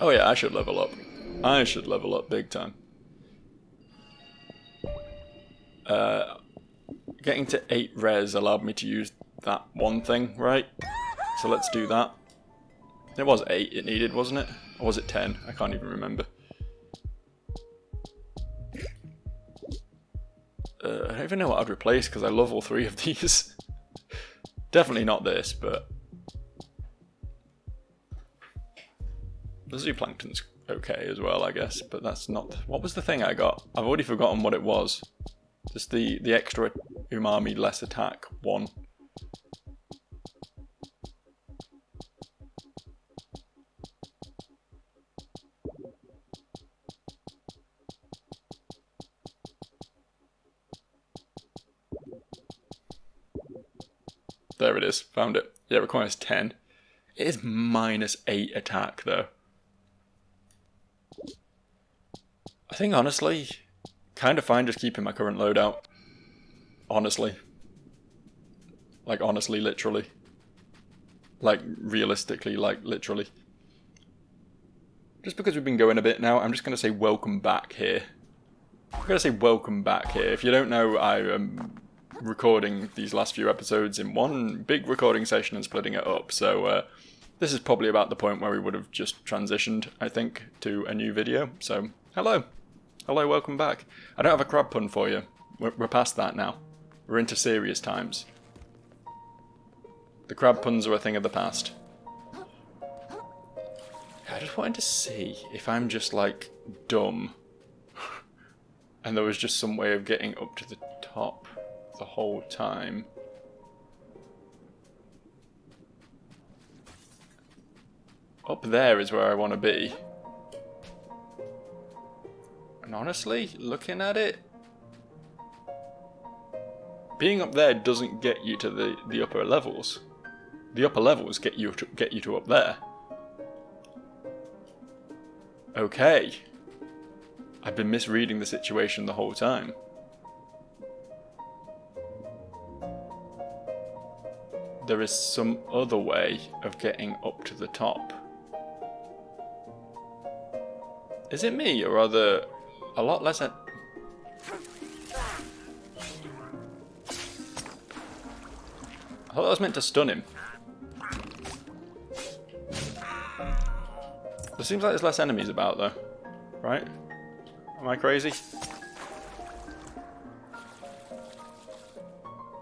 Oh yeah, I should level up. I should level up big time. Getting to 8 res allowed me to use that one thing, right? So let's do that. It was 8 it needed, wasn't it? Or was it 10? I can't even remember. I don't even know what I'd replace because I love all 3 of these. Definitely not this, but... The zooplankton's okay as well, I guess, but that's not... What was the thing I got? I've already forgotten what it was. Just the extra umami, less attack one. There it is, found it. Yeah, it requires 10. It is -8 attack though. I think honestly, kind of fine just keeping my current loadout. Honestly. Like honestly, literally. Like realistically, like literally. Just because we've been going a bit now, I'm just going to say welcome back here. I'm going to say welcome back here. If you don't know, I am recording these last few episodes in one big recording session and splitting it up. So this is probably about the point where we would have just transitioned, I think, to a new video. So hello. Hello, welcome back. I don't have a crab pun for you. We're past that now. We're into serious times. The crab puns are a thing of the past. I just wanted to see if I'm just like dumb and there was just some way of getting up to the top the whole time. Up there is where I want to be. And honestly, looking at it, being up there doesn't get you to the upper levels. The upper levels get you to up there. Okay. I've been misreading the situation the whole time. There is some other way of getting up to the top. Is it me, or are there a lot less... I thought that was meant to stun him. There seems like there's less enemies about though, right? Am I crazy? Is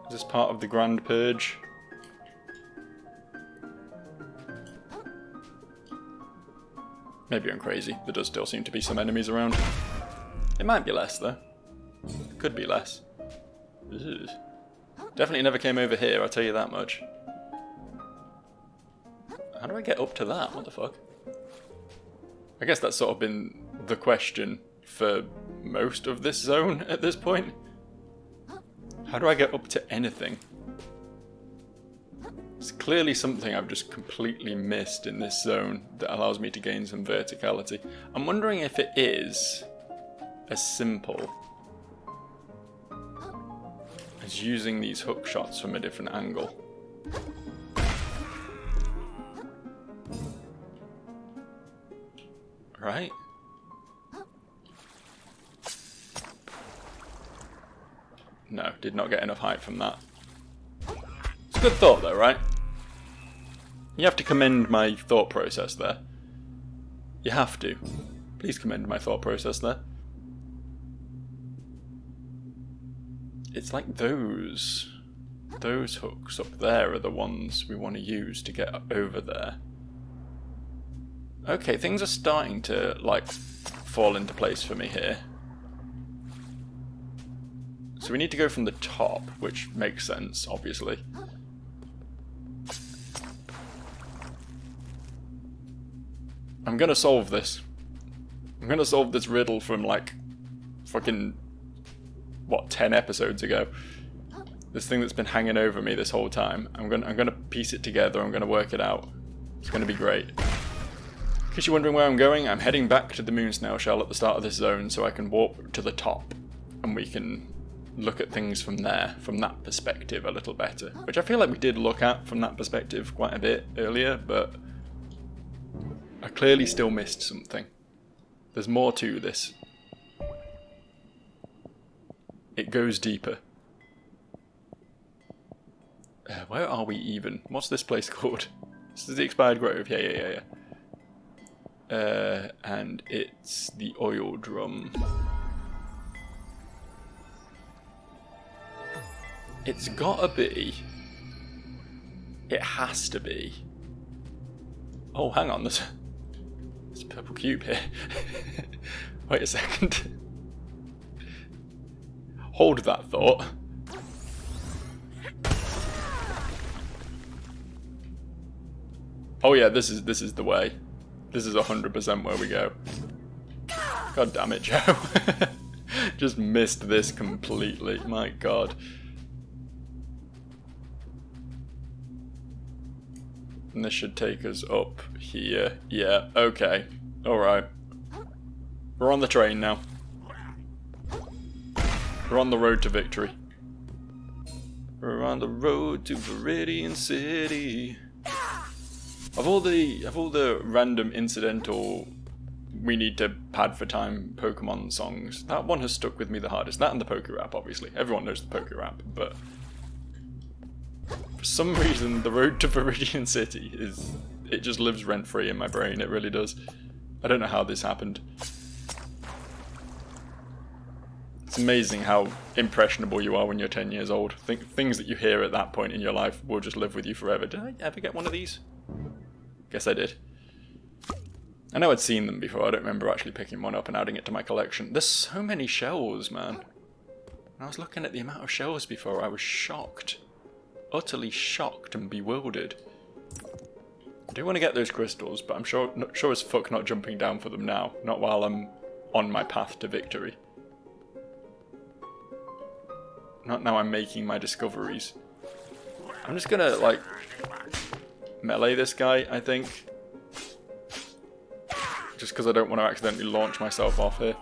this part of the Grand Purge? Maybe I'm crazy. There does still seem to be some enemies around. It might be less though. Could be less. Ugh. Definitely never came over here, I'll tell you that much. How do I get up to that? What the fuck? I guess that's sort of been the question for most of this zone at this point. How do I get up to anything? It's clearly something I've just completely missed in this zone that allows me to gain some verticality. I'm wondering if it is as simple as using these hook shots from a different angle. Right? No, did not get enough height from that. It's a good thought though, right? You have to commend my thought process there. You have to. Please commend my thought process there. It's like those hooks up there are the ones we want to use to get over there. Okay, things are starting to, like, fall into place for me here. So we need to go from the top, which makes sense, obviously. I'm gonna solve this. I'm gonna solve this riddle from, like, fucking, what, 10 episodes ago. This thing that's been hanging over me this whole time. I'm gonna piece it together, I'm gonna work it out. It's gonna be great. In case you're wondering where I'm going, I'm heading back to the moon snail shell at the start of this zone so I can warp to the top and we can look at things from there, from that perspective a little better. Which I feel like we did look at from that perspective quite a bit earlier, but I clearly still missed something. There's more to this. It goes deeper. Where are we even? What's this place called? This is the Expired Grove. Yeah. And it's the oil drum. It's gotta be. It has to be. Oh, hang on. There's a purple cube here. Wait a second. Hold that thought. Oh yeah, this is the way. This is 100% where we go. God damn it, Joe. Just missed this completely. My god. And this should take us up here. Yeah, okay. Alright. We're on the train now. We're on the road to victory. We're on the road to Viridian City. Of all the random incidental we need to pad for time Pokemon songs, that one has stuck with me the hardest. That and the Poké Rap, obviously. Everyone knows the Poké Rap, but for some reason the road to Viridian City it just lives rent free in my brain. It really does. I don't know how this happened. It's amazing how impressionable you are when you're 10 years old. Things that you hear at that point in your life will just live with you forever. Did I ever get one of these? Guess I did. I know I'd seen them before. I don't remember actually picking one up and adding it to my collection. There's so many shells, man. When I was looking at the amount of shells before, I was shocked. Utterly shocked and bewildered. I do want to get those crystals, but I'm sure as fuck not jumping down for them now. Not while I'm on my path to victory. Not now I'm making my discoveries. I'm just gonna, like, melee this guy, I think. Just because I don't want to accidentally launch myself off here.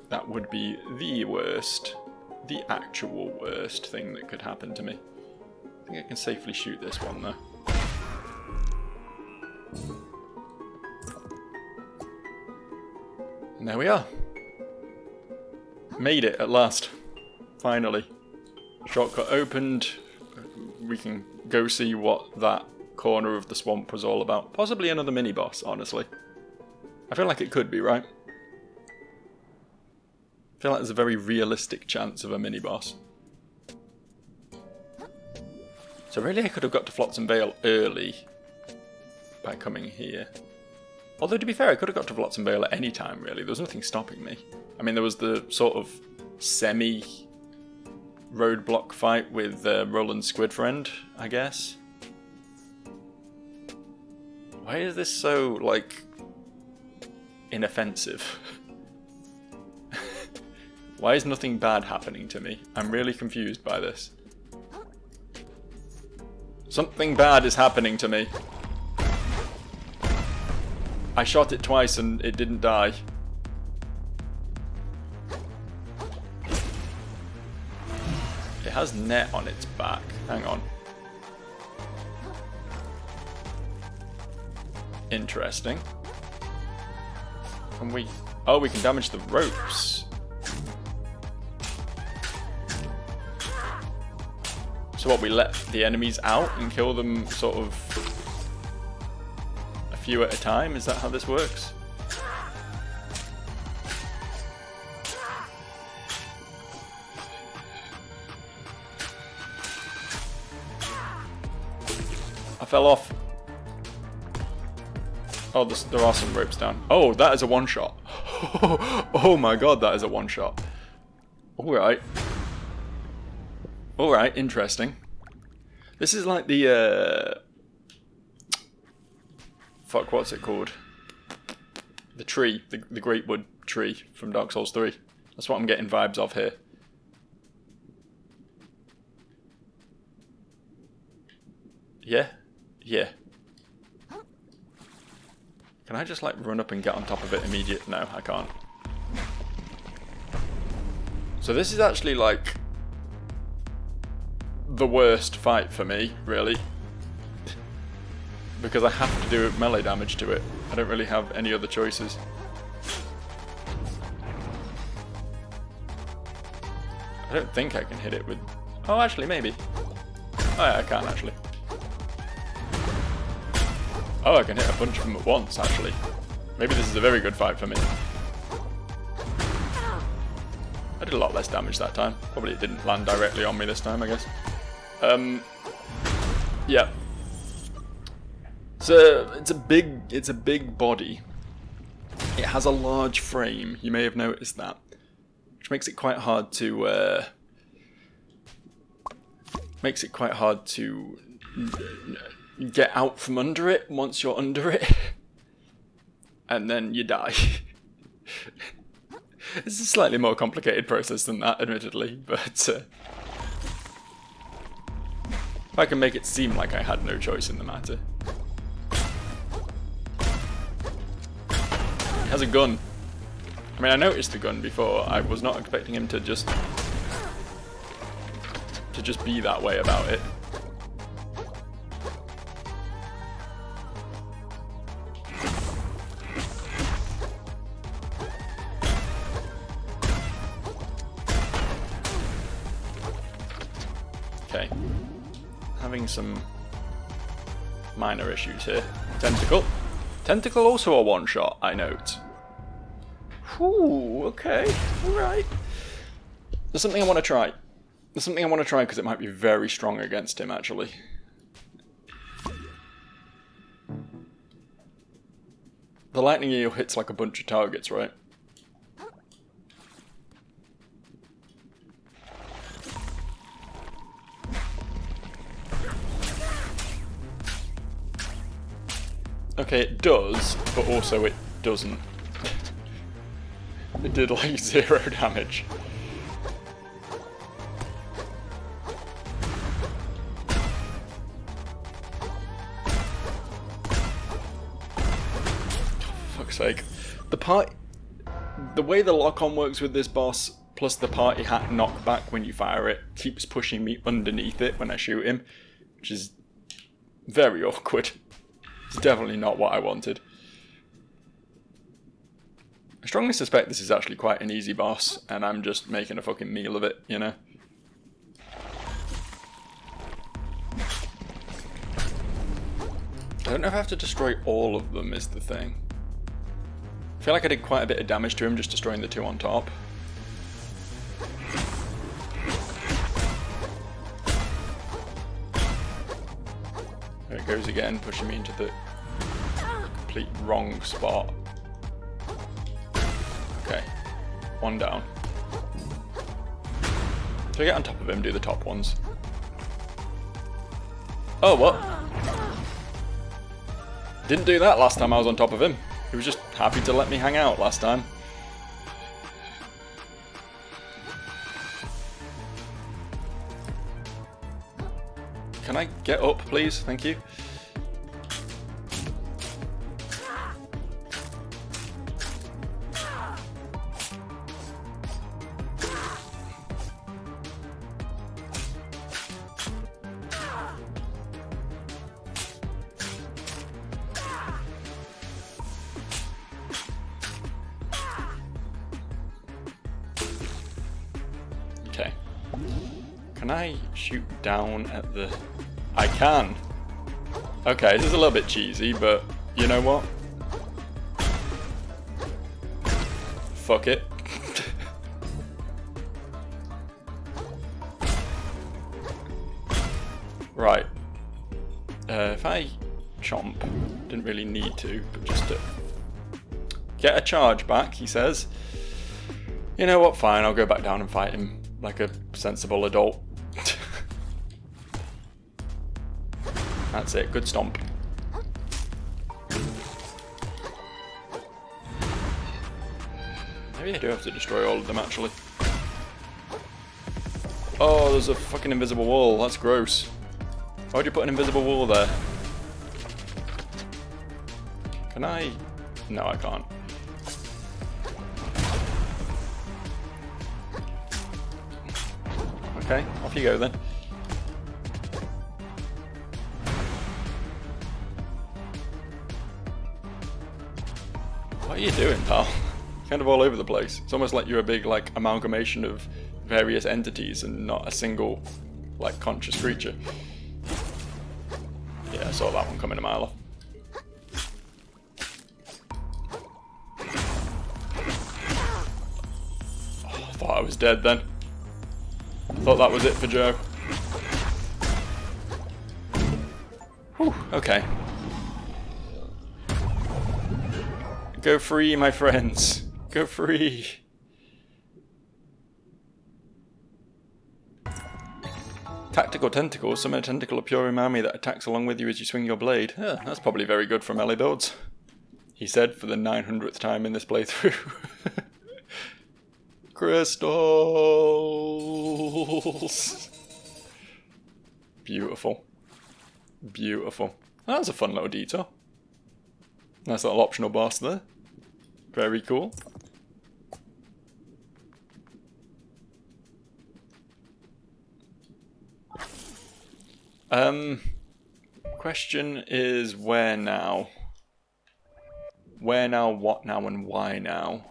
That would be the worst, the actual worst thing that could happen to me. I think I can safely shoot this one though. And there we are. Made it at last. Finally. Shortcut opened. We can go see what that corner of the swamp was all about. Possibly another mini-boss, honestly. I feel like it could be, right? I feel like there's a very realistic chance of a mini-boss. So really I could have got to Flotsam Vale early by coming here. Although to be fair, I could have got to Flotsam Vale at any time, really. There was nothing stopping me. I mean, there was the sort of semi-roadblock fight with Roland Squidfriend, I guess. Why is this so, like, inoffensive? Why is nothing bad happening to me? I'm really confused by this. Something bad is happening to me. I shot it twice and it didn't die. It has net on its back. Hang on. Interesting. Can we... Oh, we can damage the ropes. So what, we let the enemies out and kill them sort of a few at a time? Is that how this works? I fell off. Oh, there are some ropes down. Oh, that is a one-shot. Oh my god, that is a one-shot. Alright. Alright, interesting. This is like the, fuck, what's it called? The tree, the Great Wood tree from Dark Souls 3. That's what I'm getting vibes of here. Yeah? Yeah. Can I just, like, run up and get on top of it immediately? No, I can't. So this is actually, like, the worst fight for me, really. Because I have to do melee damage to it. I don't really have any other choices. I don't think I can hit it with... Oh, actually, maybe. Oh, yeah, I can, actually. Oh, I can hit a bunch of them at once, actually. Maybe this is a very good fight for me. I did a lot less damage that time. Probably it didn't land directly on me this time, I guess. Yeah. So it's a big body. It has a large frame. You may have noticed that, which makes it quite hard to get out from under it once you're under it, and then you die. It's a slightly more complicated process than that, admittedly, but if I can make it seem like I had no choice in the matter. He has a gun. I mean, I noticed the gun before. I was not expecting him to just be that way about it. Okay. Having some minor issues here. Tentacle. Tentacle also a one-shot, I note. Whew, okay, alright. There's something I want to try. There's something I want to try because it might be very strong against him, actually. The lightning eel hits like a bunch of targets, right? Okay, it does, but also it doesn't. It did like 0 damage. For fuck's sake. The way the lock-on works with this boss, plus the party hat knockback when you fire it, keeps pushing me underneath it when I shoot him, which is very awkward. It's definitely not what I wanted. I strongly suspect this is actually quite an easy boss, and I'm just making a fucking meal of it, you know? I don't know if I have to destroy all of them, is the thing. I feel like I did quite a bit of damage to him just destroying the 2 on top. There it goes again, pushing me into the complete wrong spot. Okay, 1 down. So I get on top of him, do the top ones. Oh, what? Didn't do that last time I was on top of him. He was just happy to let me hang out last time. Can I get up, please? Thank you. Okay. Can I shoot down at the... I can. Okay, this is a little bit cheesy, but you know what? Fuck it. Right. If I chomp, didn't really need to, but just to get a charge back, he says. You know what, fine, I'll go back down and fight him like a sensible adult. That's it, good stomp. Maybe I do have to destroy all of them, actually. Oh, there's a fucking invisible wall, that's gross. Why'd you put an invisible wall there? Can I? No, I can't. Okay, off you go then. What are you doing, pal? Kind of all over the place. It's almost like you're a big, like, amalgamation of various entities and not a single, like, conscious creature. Yeah, I saw that one coming a mile off. Oh, I thought I was dead then. Thought that was it for Joe. Whew, okay. Go free, my friends. Go free. Tactical tentacle. Summon a tentacle of pure umami that attacks along with you as you swing your blade. Yeah, that's probably very good for melee builds. He said for the 900th time in this playthrough. Crystals. Beautiful. Beautiful. That was a fun little detour. Nice little optional boss there. Very cool. Question is where now? Where now, what now, and why now?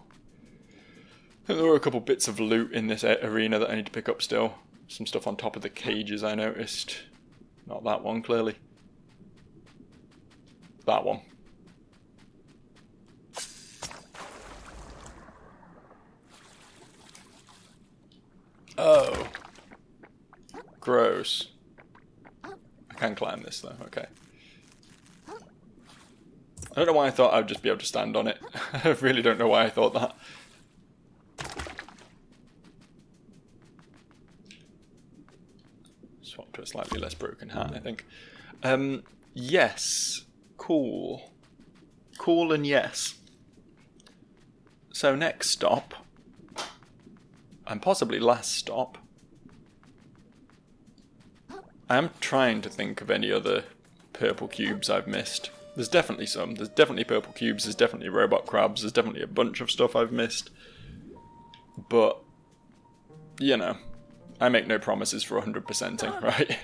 I think there were a couple bits of loot in this arena that I need to pick up still. Some stuff on top of the cages I noticed. Not that one, clearly. That one. Oh. Gross. I can climb this though, okay. I don't know why I thought I'd just be able to stand on it. I really don't know why I thought that. Swap to a slightly less broken hat, I think. Yes. Cool. Cool and yes. So next stop, and possibly last stop, I am trying to think of any other purple cubes I've missed. There's definitely some. There's definitely purple cubes, there's definitely robot crabs, there's definitely a bunch of stuff I've missed. But, you know, I make no promises for 100%ing, right?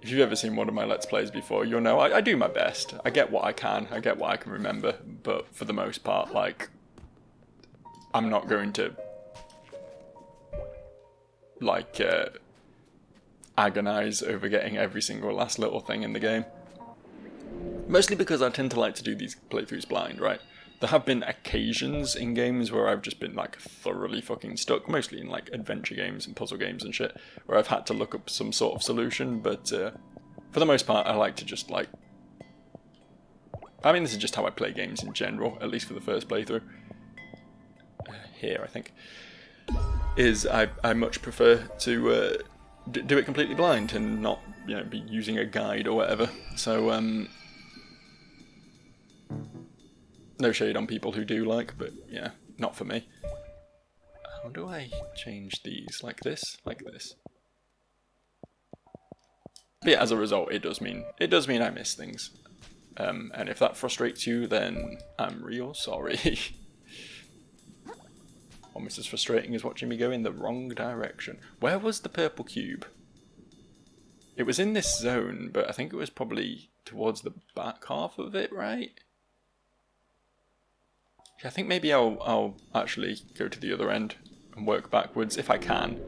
If you've ever seen one of my Let's Plays before, you'll know I do my best. I get what I can, I get what I can remember, but for the most part, like, I'm not going to, like, agonize over getting every single last little thing in the game. Mostly because I tend to like to do these playthroughs blind, right? There have been occasions in games where I've just been like thoroughly fucking stuck, mostly in like adventure games and puzzle games and shit, where I've had to look up some sort of solution, but for the most part I like to just like... I mean, this is just how I play games in general, at least for the first playthrough. Here, I think. Is I much prefer to do it completely blind and not, you know, be using a guide or whatever. So, no shade on people who do like, but yeah, not for me. How do I change these? Like this? Like this? But yeah, as a result, it does mean I miss things. And if that frustrates you, then I'm real sorry. Almost as frustrating as watching me go in the wrong direction. Where was the purple cube? It was in this zone, but I think it was probably towards the back half of it, right? I think maybe I'll actually go to the other end and work backwards, if I can.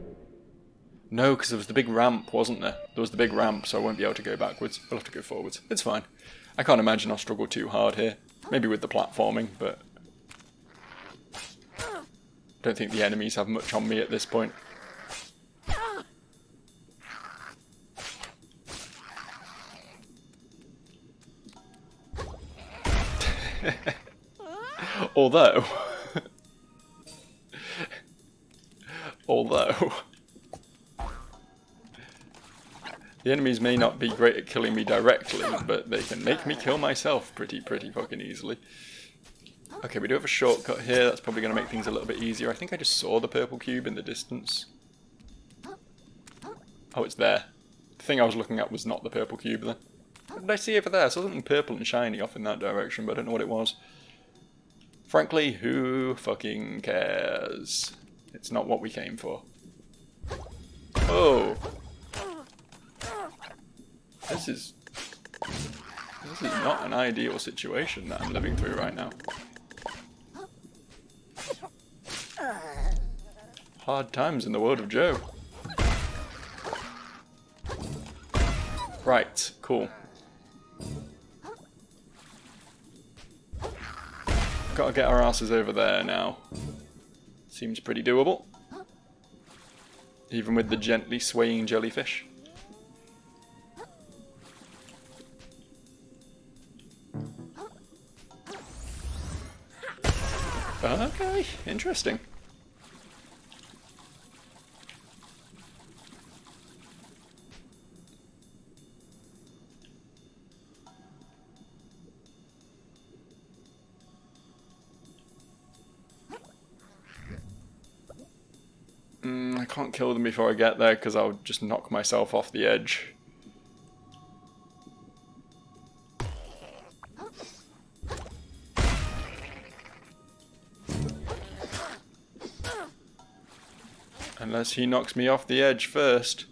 No, because there was the big ramp, wasn't there? There was the big ramp, so I won't be able to go backwards. I'll have to go forwards. It's fine. I can't imagine I'll struggle too hard here. Maybe with the platforming, but... don't think the enemies have much on me at this point. Although, the enemies may not be great at killing me directly, but they can make me kill myself pretty fucking easily. Okay, we do have a shortcut here, that's probably going to make things a little bit easier. I think I just saw the purple cube in the distance. Oh, it's there. The thing I was looking at was not the purple cube then. What did I see over there? I saw something purple and shiny off in that direction, but I don't know what it was. Frankly, who fucking cares? It's not what we came for. Oh. This is... This is not an ideal situation that I'm living through right now. Hard times in the world of Joe. Right, cool. Gotta get our asses over there now. Seems pretty doable. Even with the gently swaying jellyfish. Okay, interesting. I can't kill them before I get there because I'll just knock myself off the edge. Unless he knocks me off the edge first.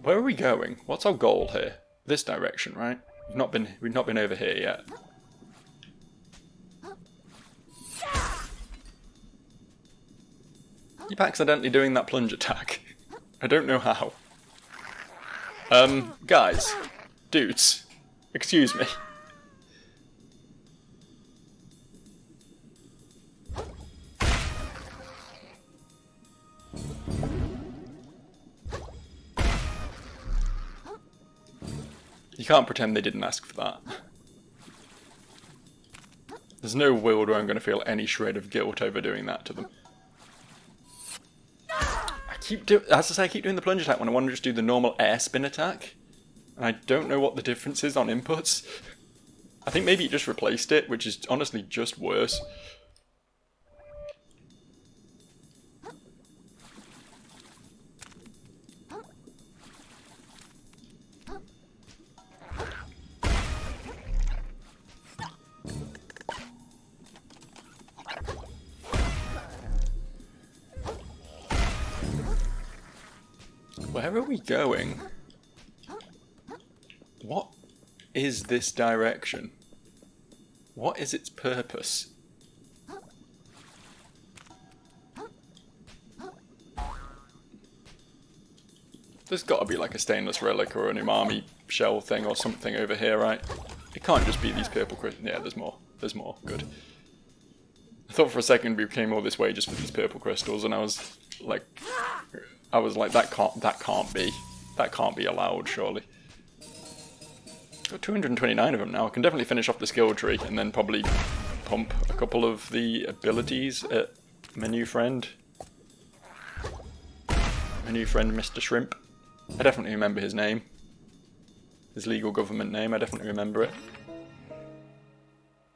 Where are we going? What's our goal here? This direction, right? We've not been over here yet. Keep accidentally doing that plunge attack. I don't know how. Guys. Dudes. Excuse me. You can't pretend they didn't ask for that. There's no world where I'm going to feel any shred of guilt over doing that to them. As I keep doing the plunge attack when I want to just do the normal air spin attack. And I don't know what the difference is on inputs. I think maybe it just replaced it, which is honestly just worse. Where are we going? What is this direction? What is its purpose? There's got to be like a stainless relic or an umami shell thing or something over here, right? It can't just be these purple crystals. Yeah, there's more. There's more. Good. I thought for a second we came all this way just for these purple crystals, and I was like, that can't be allowed, surely. Got 229 of them now. I can definitely finish off the skill tree and then probably pump a couple of the abilities at my new friend. My new friend, Mr. Shrimp. I definitely remember his name. His legal government name, I definitely remember it.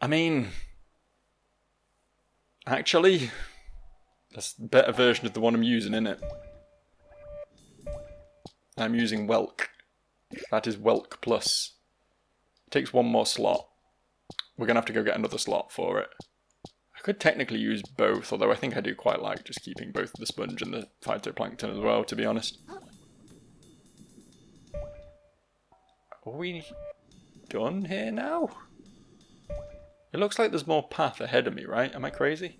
I mean, actually, that's a better version of the one I'm using, isn't it? I'm using Welk. That is Welk Plus. It takes one more slot. We're going to have to go get another slot for it. I could technically use both, although I think I do quite like just keeping both the sponge and the phytoplankton as well, to be honest. Are we done here now? It looks like there's more path ahead of me, right? Am I crazy?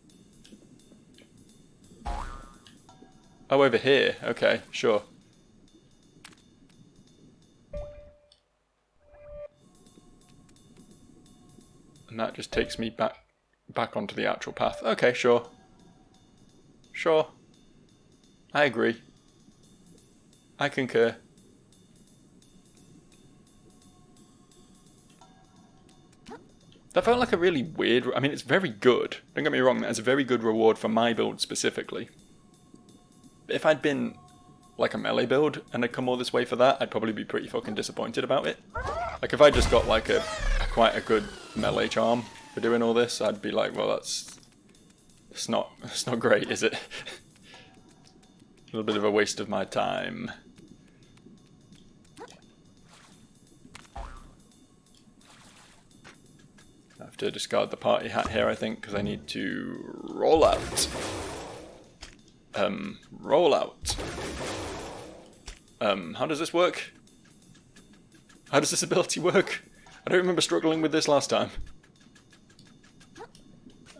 Oh, over here. Okay, sure. And that just takes me back onto the actual path. Okay, sure. Sure. I agree. I concur. That felt like a really weird... I mean, it's very good. Don't get me wrong, that's a very good reward for my build specifically. But if I'd been like a melee build and I'd come all this way for that, I'd probably be pretty fucking disappointed about it. Like if I just got like quite a good melee charm for doing all this, I'd be like, well, it's not great, is it? A little bit of a waste of my time. I have to discard the party hat here, I think, because I need to roll out. Roll out. How does this work? How does this ability work? I don't remember struggling with this last time.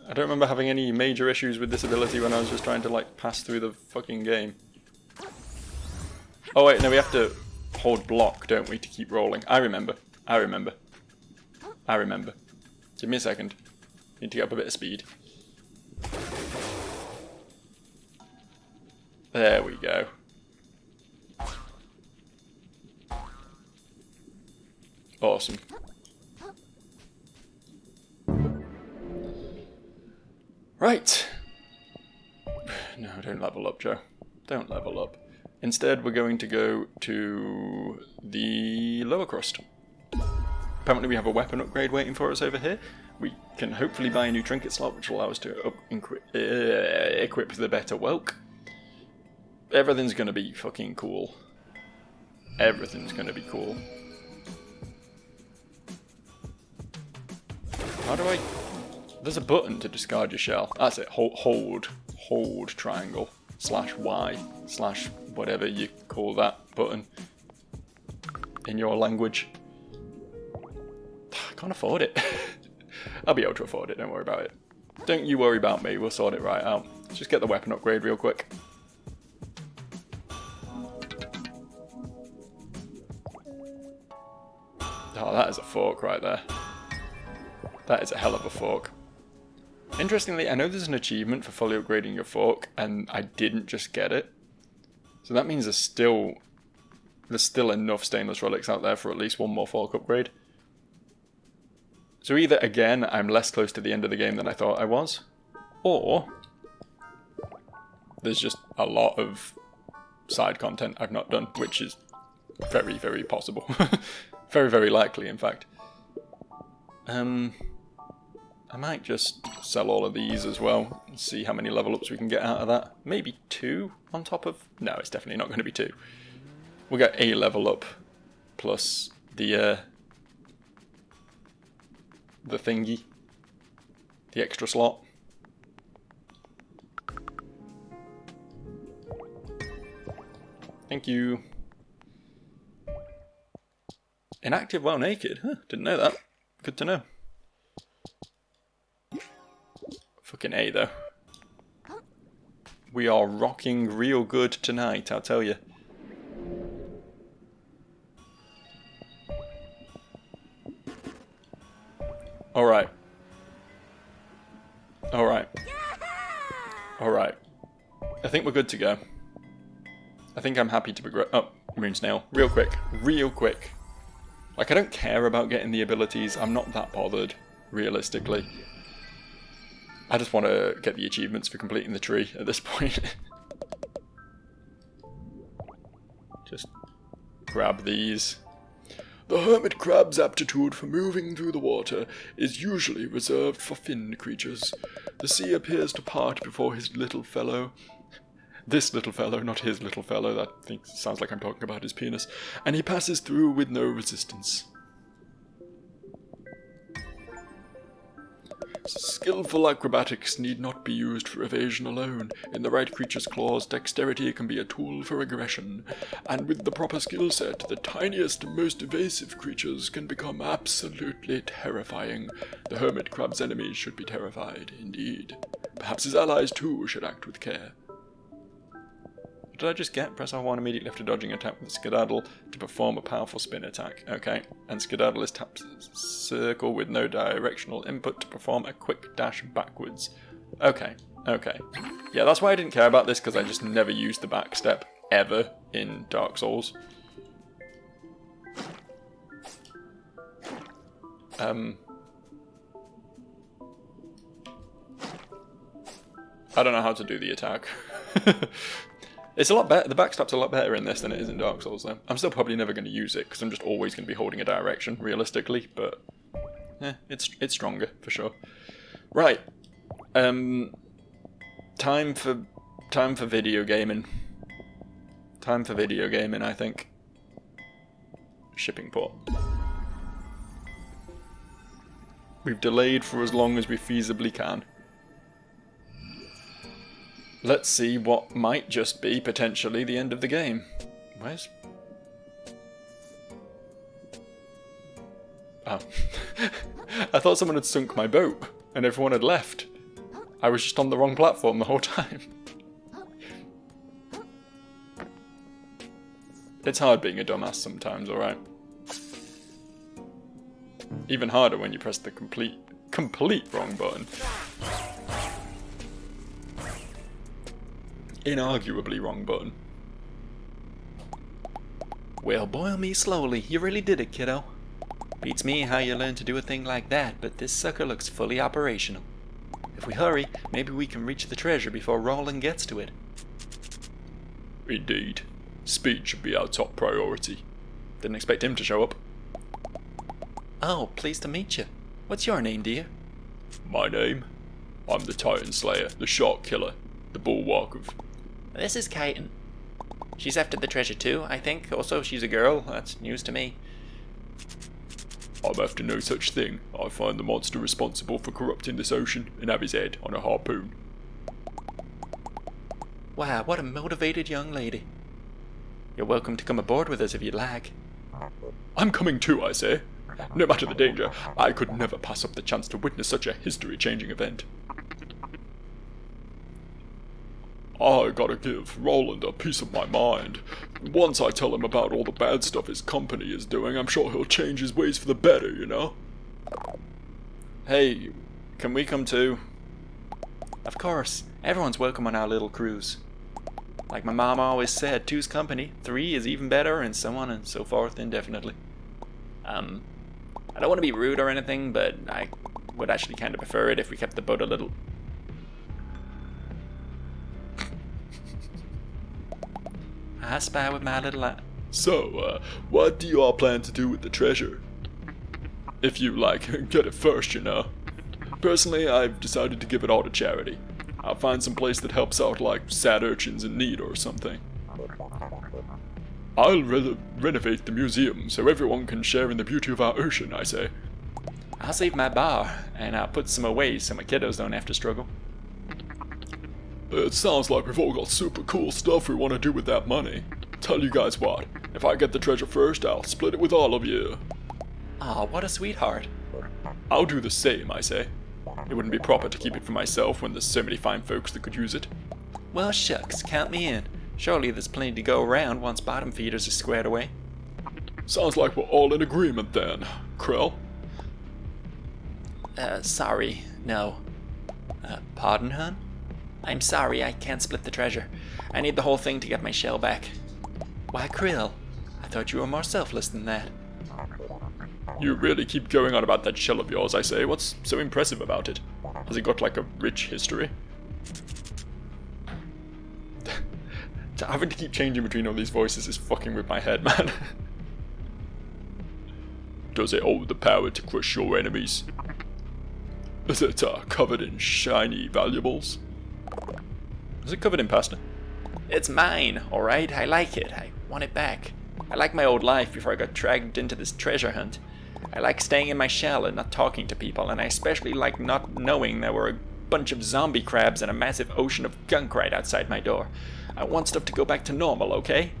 I don't remember having any major issues with this ability when I was just trying to, like, pass through the fucking game. Oh wait, no, we have to hold block, don't we, to keep rolling. I remember. I remember. I remember. Give me a second. Need to get up a bit of speed. There we go. Awesome. Right. No, don't level up, Joe. Don't level up. Instead, we're going to go to the lower crust. Apparently we have a weapon upgrade waiting for us over here. We can hopefully buy a new trinket slot, which will allow us to equip the better Welk. Everything's going to be fucking cool. Everything's going to be cool. How do I... There's a button to discard your shell. That's it. Hold triangle / Y / whatever you call that button in your language. I can't afford it. I'll be able to afford it, don't worry about it. Don't you worry about me, we'll sort it right out. Let's just get the weapon upgrade real quick. Oh, that is a fork right there. That is a hell of a fork. Interestingly, I know there's an achievement for fully upgrading your fork, and I didn't just get it. So that means there's still enough stainless relics out there for at least one more fork upgrade. So either, again, I'm less close to the end of the game than I thought I was, or there's just a lot of side content I've not done, which is very, very possible. Very, very likely, in fact. I might just sell all of these as well and see how many level ups we can get out of that. Maybe 2 on top of... No, it's definitely not going to be 2. We'll get a level up plus the thingy. The extra slot. Thank you. Inactive while naked? Huh, didn't know that. Good to know. Fucking A, though. We are rocking real good tonight, I'll tell you. Alright. Alright. Alright. I think we're good to go. I think I'm happy to progress. Oh, Moon Snail. Real quick. Real quick. Like, I don't care about getting the abilities. I'm not that bothered, realistically. I just want to get the achievements for completing the tree at this point. Just grab these. The hermit crab's aptitude for moving through the water is usually reserved for finned creatures. The sea appears to part before his little fellow. This little fellow, not his little fellow, that sounds like I'm talking about his penis. And he passes through with no resistance. Skillful acrobatics need not be used for evasion alone. In the right creature's claws, dexterity can be a tool for aggression. And with the proper skill set, the tiniest, most evasive creatures can become absolutely terrifying. The hermit crab's enemies should be terrified, indeed. Perhaps his allies too should act with care. What did I just get? Press R1 immediately after dodging attack with Skedaddle to perform a powerful spin attack. Okay, and Skedaddle is tapped circle with no directional input to perform a quick dash backwards. Okay, okay. Yeah, that's why I didn't care about this, because I just never used the back step ever in Dark Souls. I don't know how to do the attack. It's a lot better. The backstep's a lot better in this than it is in Dark Souls, though. I'm still probably never going to use it, because I'm just always going to be holding a direction, realistically, but it's stronger, for sure. Right. Time for video gaming. Time for video gaming, I think. Shipping port. We've delayed for as long as we feasibly can. Let's see what might just be, potentially, the end of the game. Where's... Oh. I thought someone had sunk my boat, and everyone had left. I was just on the wrong platform the whole time. It's hard being a dumbass sometimes, alright? Even harder when you press the complete wrong button. Inarguably wrong button. Well, boil me slowly. You really did it, kiddo. Beats me how you learned to do a thing like that, but this sucker looks fully operational. If we hurry, maybe we can reach the treasure before Roland gets to it. Indeed. Speed should be our top priority. Didn't expect him to show up. Oh, pleased to meet you. What's your name, dear? My name? I'm the Titan Slayer, the Shark Killer, the Bulwark of... This is Kaiten. She's after the treasure too, I think. Also, she's a girl. That's news to me. I'm after no such thing. I find the monster responsible for corrupting this ocean and have his head on a harpoon. Wow, what a motivated young lady. You're welcome to come aboard with us if you'd like. I'm coming too, I say. No matter the danger, I could never pass up the chance to witness such a history-changing event. I gotta give Roland a piece of my mind. Once I tell him about all the bad stuff his company is doing, I'm sure he'll change his ways for the better, you know? Hey, can we come too? Of course, everyone's welcome on our little cruise. Like my mom always said, two's company, three is even better, and so on and so forth indefinitely. I don't want to be rude or anything, but I would actually kind of prefer it if we kept the boat a little... I spy with my little eye. So, what do you all plan to do with the treasure? If you, get it first, you know. Personally, I've decided to give it all to charity. I'll find some place that helps out, sad urchins in need or something. I'll renovate the museum so everyone can share in the beauty of our ocean, I say. I'll save my bar, and I'll put some away so my kiddos don't have to struggle. It sounds like we've all got super cool stuff we want to do with that money. Tell you guys what, if I get the treasure first, I'll split it with all of you. Aw, what a sweetheart. I'll do the same, I say. It wouldn't be proper to keep it for myself when there's so many fine folks that could use it. Well, shucks, count me in. Surely there's plenty to go around once bottom feeders are squared away. Sounds like we're all in agreement then, Krell. Sorry, no. Pardon, hun? I'm sorry, I can't split the treasure. I need the whole thing to get my shell back. Why, Krill? I thought you were more selfless than that. You really keep going on about that shell of yours, I say. What's so impressive about it? Has it got, a rich history? Having to keep changing between all these voices is fucking with my head, man. Does it hold the power to crush your enemies? Is it covered in shiny valuables? Is it covered in pasta? It's mine, alright? I like it. I want it back. I like my old life before I got dragged into this treasure hunt. I like staying in my shell and not talking to people, and I especially like not knowing there were a bunch of zombie crabs and a massive ocean of gunk right outside my door. I want stuff to go back to normal, okay?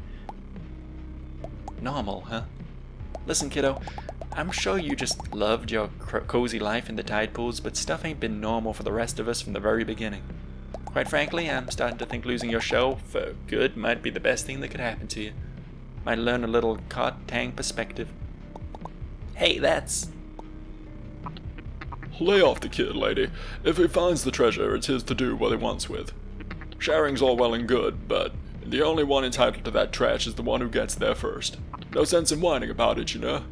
Normal, huh? Listen, kiddo, I'm sure you just loved your cozy life in the tide pools, but stuff ain't been normal for the rest of us from the very beginning. Quite frankly, I'm starting to think losing your show for good might be the best thing that could happen to you. Might learn a little cod-tang perspective. Hey, that's... Lay off the kid, lady. If he finds the treasure, it's his to do what he wants with. Sharing's all well and good, but the only one entitled to that trash is the one who gets there first. No sense in whining about it, you know?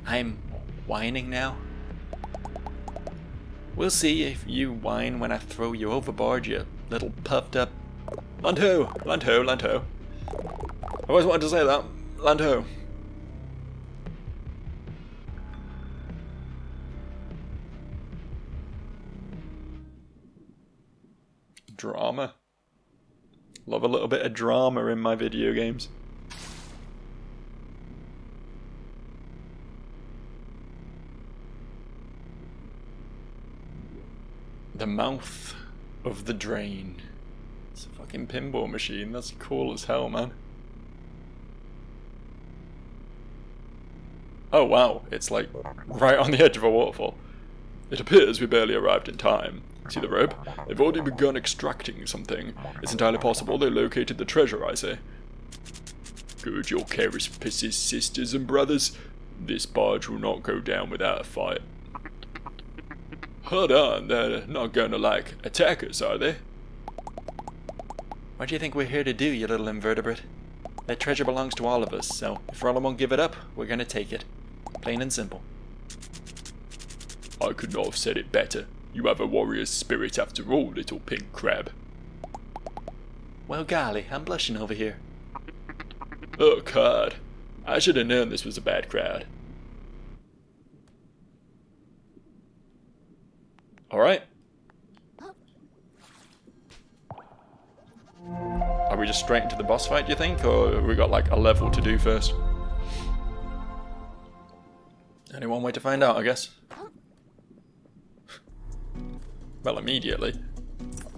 I'm whining now? We'll see if you whine when I throw you overboard, you little puffed up... Land ho! Land ho! Land ho! I always wanted to say that. Land ho! Drama. Love a little bit of drama in my video games. The mouth of the drain. It's a fucking pinball machine. That's cool as hell, man. Oh wow, it's like right on the edge of a waterfall. It appears we barely arrived in time. See the rope? They've already begun extracting something. It's entirely possible they located the treasure, I say. Good, your careless pisses, sisters and brothers. This barge will not go down without a fight. Hold on, they're not gonna, like, attack us, are they? What do you think we're here to do, you little invertebrate? That treasure belongs to all of us, so if Rolla won't give it up, we're gonna take it. Plain and simple. I could not have said it better. You have a warrior's spirit after all, little pink crab. Well, golly, I'm blushing over here. Oh, God. I should have known this was a bad crowd. Alright. Are we just straight into the boss fight, do you think? Or have we got like a level to do first? Only one way to find out, I guess. Well, immediately.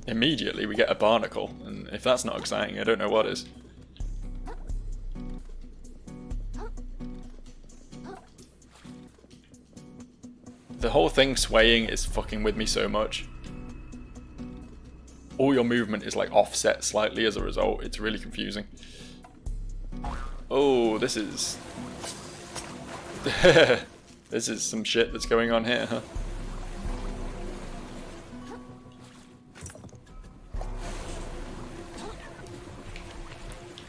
Immediately we get a barnacle, and if that's not exciting, I don't know what is. The whole thing swaying is fucking with me so much. All your movement is like offset slightly as a result. It's really confusing. Oh, this is... this is some shit that's going on here, huh?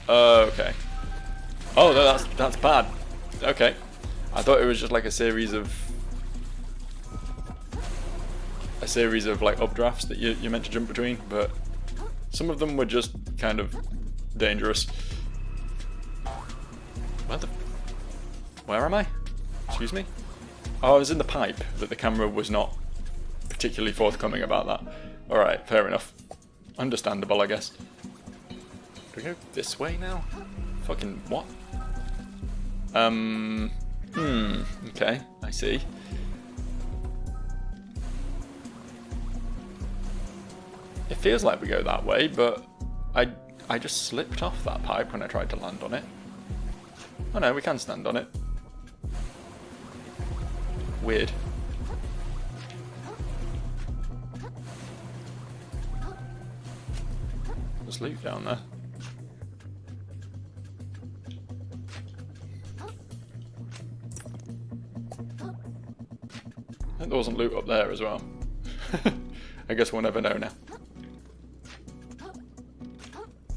Okay. Oh, no, that's bad. Okay. I thought it was just like a series of like updrafts that you're meant to jump between, but some of them were just kind of dangerous. Where am I? Excuse me? Oh, I was in the pipe, but the camera was not particularly forthcoming about that. Alright, fair enough. Understandable, I guess. Do we go this way now? Fucking what? Okay, I see. It feels like we go that way, but I just slipped off that pipe when I tried to land on it. Oh no, we can stand on it. Weird. There's loot down there. I think there wasn't loot up there as well. I guess we'll never know now.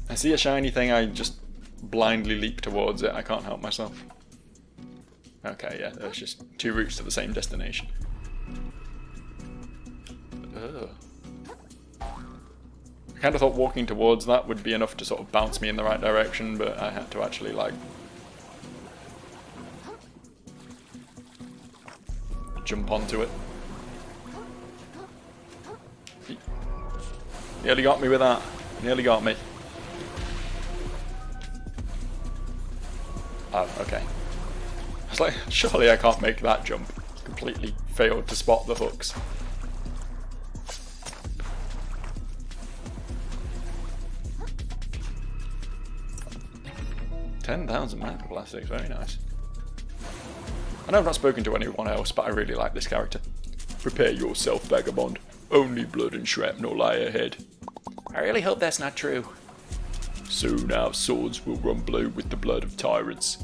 I see a shiny thing, I just blindly leap towards it. I can't help myself. Okay, yeah, there's just two routes to the same destination. Ugh. I kind of thought walking towards that would be enough to sort of bounce me in the right direction, but I had to actually, like, jump onto it. Nearly got me with that. Nearly got me. Oh, okay. I was like, surely I can't make that jump. Completely failed to spot the hooks. $10,000 magical plastics, very nice. I know I've not spoken to anyone else, but I really like this character. Prepare yourself, vagabond. Only blood and shrapnel lie ahead. I really hope that's not true. Soon our swords will run blue with the blood of tyrants.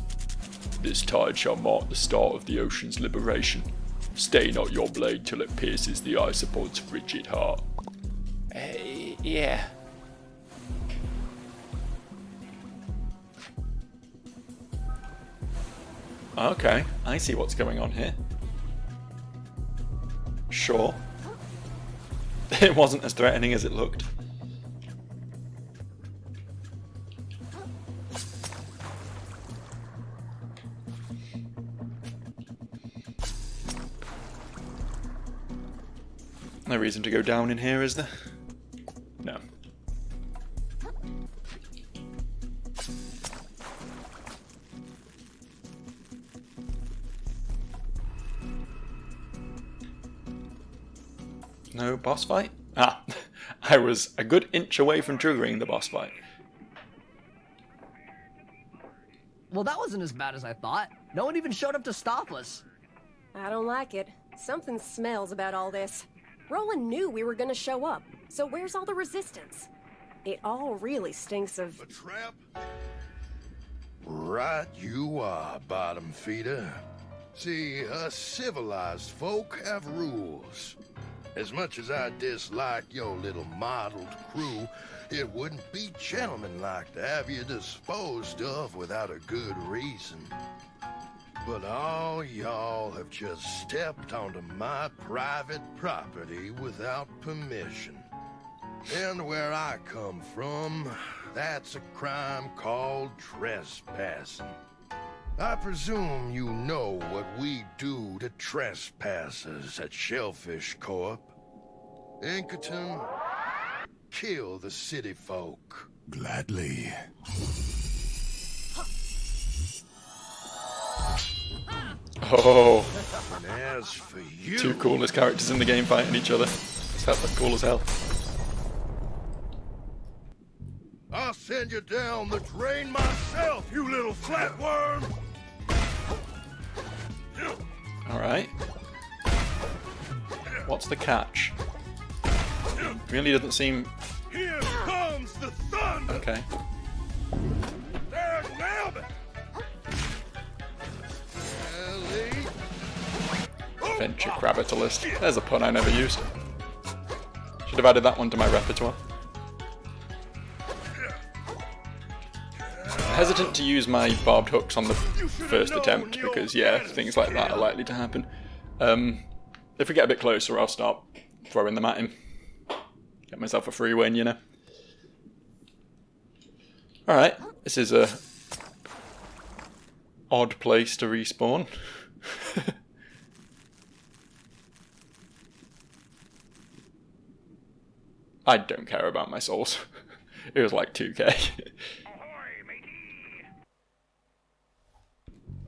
This tide shall mark the start of the ocean's liberation. Stay not your blade till it pierces the isopod's frigid heart. Yeah. Okay, I see what's going on here. Sure. It wasn't as threatening as it looked. No reason to go down in here, is there? No. No boss fight? Ah, I was a good inch away from triggering the boss fight. Well, that wasn't as bad as I thought. No one even showed up to stop us. I don't like it. Something smells about all this. Roland knew we were gonna show up, so where's all the resistance? It all really stinks of... A trap? Right you are, bottom feeder. See, us civilized folk have rules. As much as I dislike your little mottled crew, it wouldn't be gentlemanlike to have you disposed of without a good reason. But all y'all have just stepped onto my private property without permission. And where I come from, that's a crime called trespassing. I presume you know what we do to trespassers at Shellfish Corp. Inkerton, kill the city folk. Gladly. Oh, And as for you... two coolest characters in the game fighting each other. That's cool as hell. I'll send you down the drain myself, you little flatworm! Alright. What's the catch? Really doesn't seem... Here comes the thunder! Okay. There, nailed it! Ellie. Venture Crabbitalist. There's a pun I never used. Should have added that one to my repertoire. Hesitant to use my barbed hooks on the first attempt because, yeah, things like that are likely to happen. If we get a bit closer, I'll start throwing them at him. Get myself a free win, you know. Alright, this is a odd place to respawn. I don't care about my souls. It was like 2k.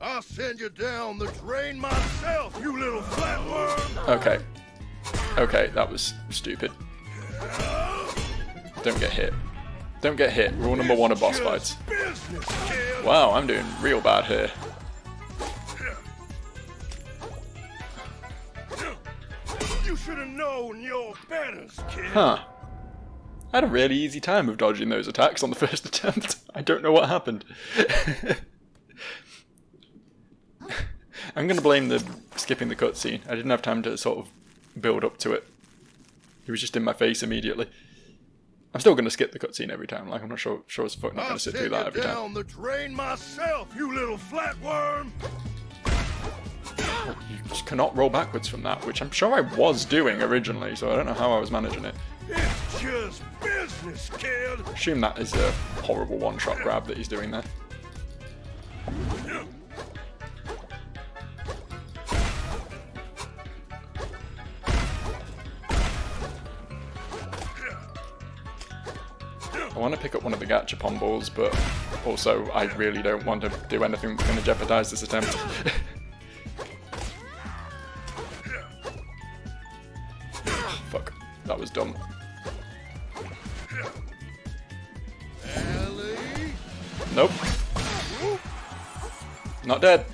I'll send you down the drain myself, you little flatworm! Okay. Okay, that was stupid. Don't get hit. Don't get hit. Rule number 1 of boss fights. Business, kid. Wow, I'm doing real bad here. You should have known your betters, kid. Huh. I had a really easy time of dodging those attacks on the first attempt. I don't know what happened. I'm going to blame the skipping the cutscene. I didn't have time to sort of build up to it. He was just in my face immediately. I'm still going to skip the cutscene every time. Like, I'm not sure as fuck not going I'll to sit send through that you every time. down the drain myself, you little flatworm! You just cannot roll backwards from that, which I'm sure I was doing originally, so I don't know how I was managing it. It's just business, kid. Assume that is a horrible one-shot grab that he's doing there. I want to pick up one of the gachapon balls, but also I really don't want to do anything that's going to jeopardize this attempt. Fuck, that was dumb. Ellie. Nope. Not dead.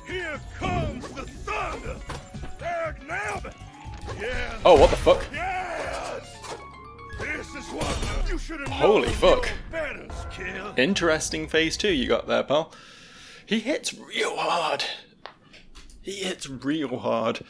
Here comes the thunder. There, nailed it. Yes. Oh, what the fuck? Yes. This is what you should have known. Holy fuck. your betters, kid. Interesting phase 2 you got there, pal. He hits real hard. He hits real hard.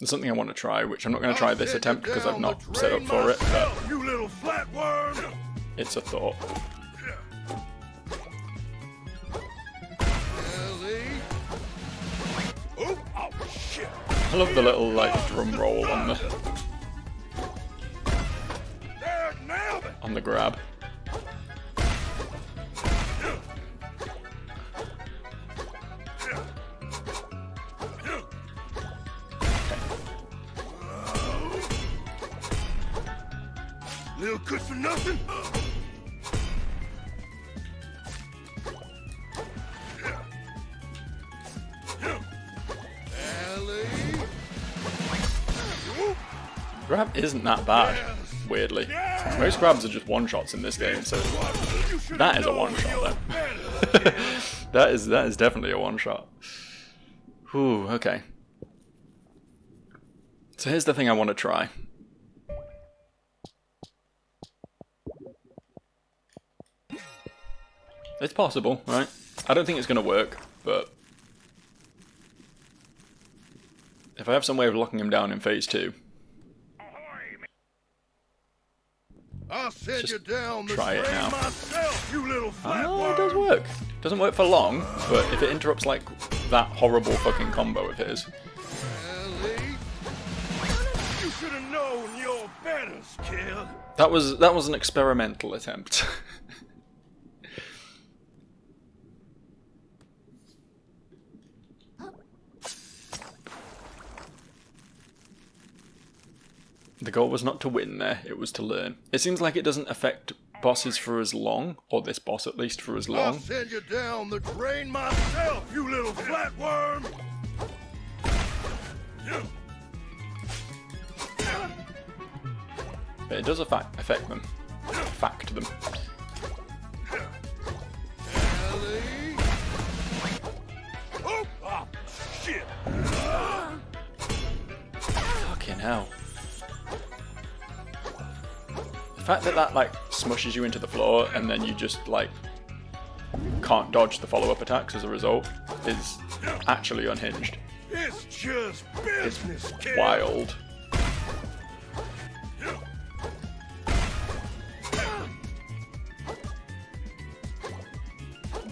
There's something I want to try, which I'm not going to try this attempt because I've not set up for it, but You little flatworm. it's a thought. Ellie. Oh, oh shit. I love the little, like, drum roll on There, nailed it. the grab. Little good for nothing. Grab isn't that bad, weirdly. Most grabs are just one-shots in this game, so that is a one-shot then. that is definitely a one-shot. Ooh, okay. So here's the thing I want to try. It's possible, right? I don't think it's going to work, but if I have some way of locking him down in phase 2, I'll send you down the try it train now. myself, you little oh, it does work. Doesn't work for long, but if it interrupts like that horrible fucking combo of his. Ellie, you should have known your betters, kid. That was an experimental attempt. The goal was not to win there, it was to learn. It seems like it doesn't affect bosses for as long, or this boss at least for as I'll long. send you down the drain myself, you little flatworm. But it does affect them. Fact them. Ellie. Oh, shit. Fucking hell. The fact that like smushes you into the floor and then you just like can't dodge the follow-up attacks as a result is actually unhinged. It's just business, kid. Wild.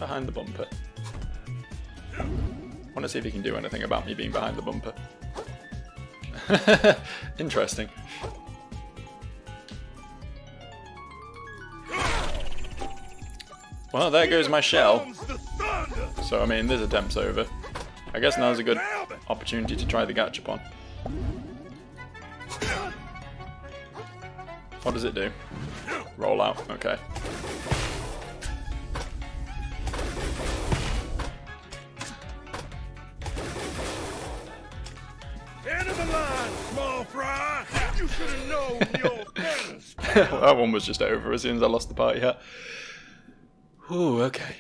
Behind the bumper. I want to see if he can do anything about me being behind the bumper. Interesting. Well, there goes my shell. So, I mean, this attempt's over. I guess now's a good opportunity to try the gachapon. What does it do? Roll out, okay. End of the line, small fry. You should have known your betters. That one was just over as soon as I lost the party hat. Ooh, okay.